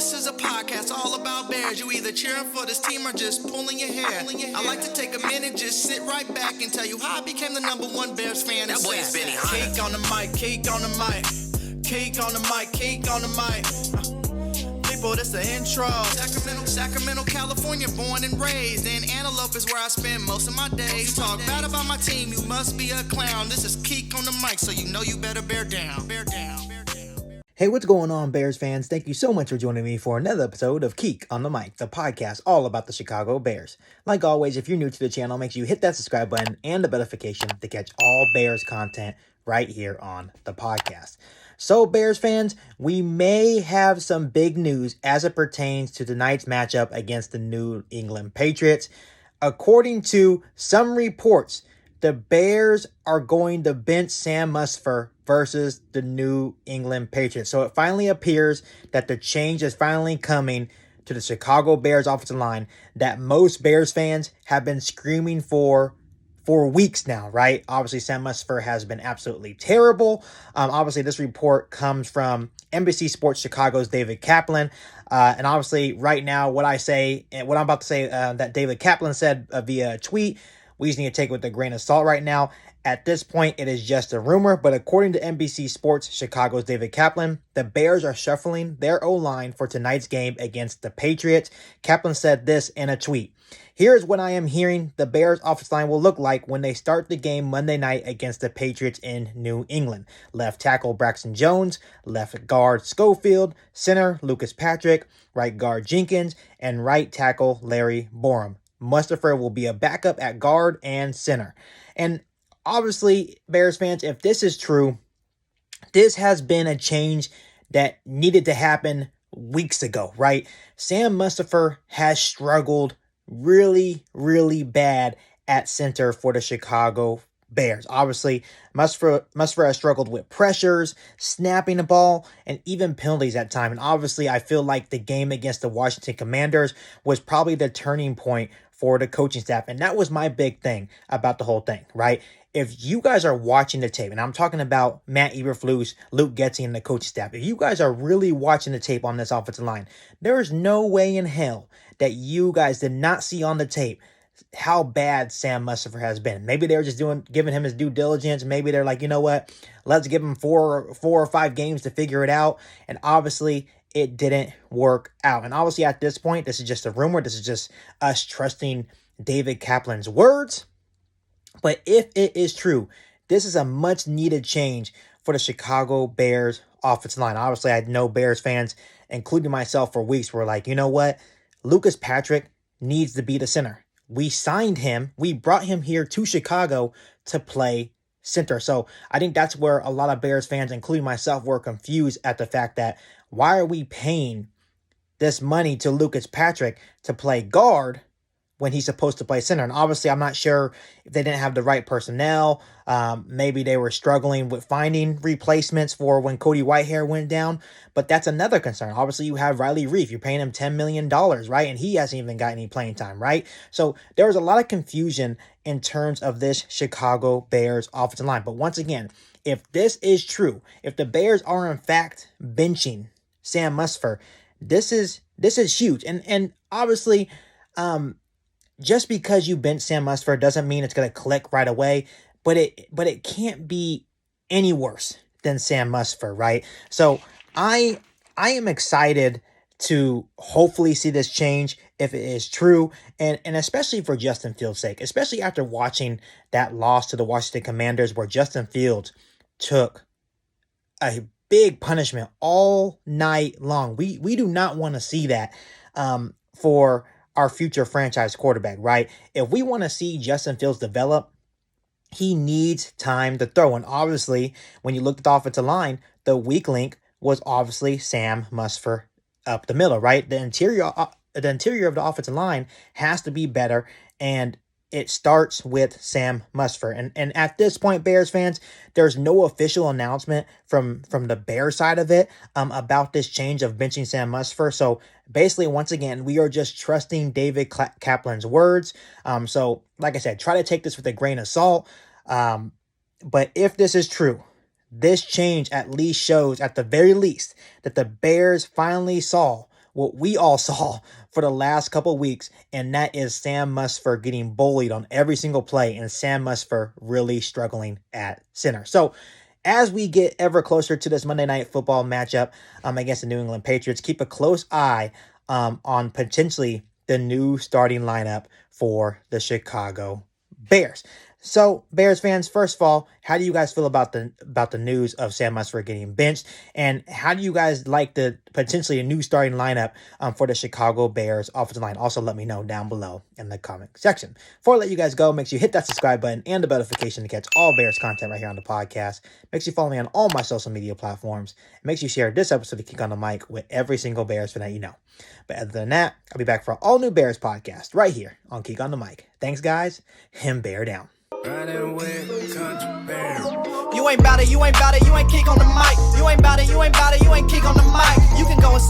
This is a podcast all about Bears. You either cheering for this team or just pulling your hair. I like to take a minute, just sit right back and tell you how I became the #1 Bears fan. That boy is Benny Hunter. Cake on the mic, cake on the mic, cake on the mic, cake on the mic. People, this the intro. Sacramento, California, born and raised. And Antelope is where I spend most of my days. Talk bad about my team, you must be a clown. This is Keek on the mic, so you know you better bear down. Bear down. Hey, what's going on, Bears fans? Thank you so much for joining me for another episode of Keek on the Mic, the podcast all about the Chicago Bears. Like always, if you're new to the channel, make sure you hit that subscribe button and the notification to catch all Bears content right here on the podcast. So, Bears fans, we may have some big news as it pertains to tonight's matchup against the New England Patriots. According to some reports, the Bears are going to bench Sam Mustipher versus the New England Patriots. So it finally appears that the change is finally coming to the Chicago Bears offensive line that most Bears fans have been screaming for weeks now, right? Obviously, Sam Mustipher has been absolutely terrible. Obviously, this report comes from NBC Sports Chicago's David Kaplan. And obviously, right now, what I'm about to say that David Kaplan said via tweet, we just need to take it with a grain of salt right now. At this point, it is just a rumor, but according to NBC Sports Chicago's David Kaplan, the Bears are shuffling their O-line for tonight's game against the Patriots. Kaplan said this in a tweet. Here's what I am hearing the Bears offensive line will look like when they start the game Monday night against the Patriots in New England. Left tackle Braxton Jones, left guard Schofield, center Lucas Patrick, right guard Jenkins, and right tackle Larry Borom. Mustipher will be a backup at guard and center. And obviously, Bears fans, if this is true, this has been a change that needed to happen weeks ago, right? Sam Mustipher has struggled really, really bad at center for the Chicago Bears. Obviously, Mustipher has struggled with pressures, snapping the ball, and even penalties at times. And obviously, I feel like the game against the Washington Commanders was probably the turning point for the coaching staff. And that was my big thing about the whole thing, right? If you guys are watching the tape, and I'm talking about Matt Eberflus, Luke Getsy, and the coaching staff, if you guys are really watching the tape on this offensive line, there is no way in hell that you guys did not see on the tape how bad Sam Mustipher has been. Maybe they were just giving him his due diligence. Maybe they're like, you know what, let's give him four or five games to figure it out. And obviously, it didn't work out. And obviously, at this point, this is just a rumor. This is just us trusting David Kaplan's words. But if it is true, this is a much needed change for the Chicago Bears offensive line. Obviously, I know Bears fans, including myself for weeks, were like, you know what? Lucas Patrick needs to be the center. We signed him. We brought him here to Chicago to play center. So I think that's where a lot of Bears fans, including myself, were confused at the fact that why are we paying this money to Lucas Patrick to play guard when he's supposed to play center? And obviously, I'm not sure if they didn't have the right personnel. Maybe they were struggling with finding replacements for when Cody Whitehair went down. But that's another concern. Obviously, you have Riley Reef. You're paying him $10 million, right? And he hasn't even got any playing time, right? So there was a lot of confusion in terms of this Chicago Bears offensive line. But once again, if this is true, if the Bears are in fact benching Sam Mustipher, this is huge. And obviously, just because you bench Sam Mustipher doesn't mean it's going to click right away, but it can't be any worse than Sam Mustipher, right? So I am excited to hopefully see this change if it is true, and especially for Justin Fields' sake, especially after watching that loss to the Washington Commanders where Justin Fields took a big punishment all night long. We do not want to see that for our future franchise quarterback, right? If we want to see Justin Fields develop, he needs time to throw. And obviously, when you look at the offensive line, the weak link was obviously Sam Mustipher up the middle, right? The interior of the offensive line has to be better, and it starts with Sam Mustipher. And at this point, Bears fans, there's no official announcement from the Bears side of it about this change of benching Sam Mustipher. So basically, once again, we are just trusting David Kaplan's words. So like I said, try to take this with a grain of salt. But if this is true, this change at least shows, at the very least, that the Bears finally saw what we all saw for the last couple of weeks, and that is Sam Mustipher getting bullied on every single play, and Sam Mustipher really struggling at center. So as we get ever closer to this Monday Night Football matchup against the New England Patriots, keep a close eye on potentially the new starting lineup for the Chicago Bears. So, Bears fans, first of all, how do you guys feel about the news of Sam Mustipher getting benched? And how do you guys like the potentially a new starting lineup for the Chicago Bears offensive line? Also, let me know down below in the comment section. Before I let you guys go, make sure you hit that subscribe button and the notification to catch all Bears content right here on the podcast. Make sure you follow me on all my social media platforms. And make sure you share this episode of Kick on the Mic with every single Bears fan that you know. But other than that, I'll be back for an all-new Bears podcast right here on Kick on the Mic. Thanks, guys, and bear down. You ain't bout it, you ain't bout it, you ain't kick on the mic. You ain't bout it, you ain't bout it, you ain't kick on the mic. You can go and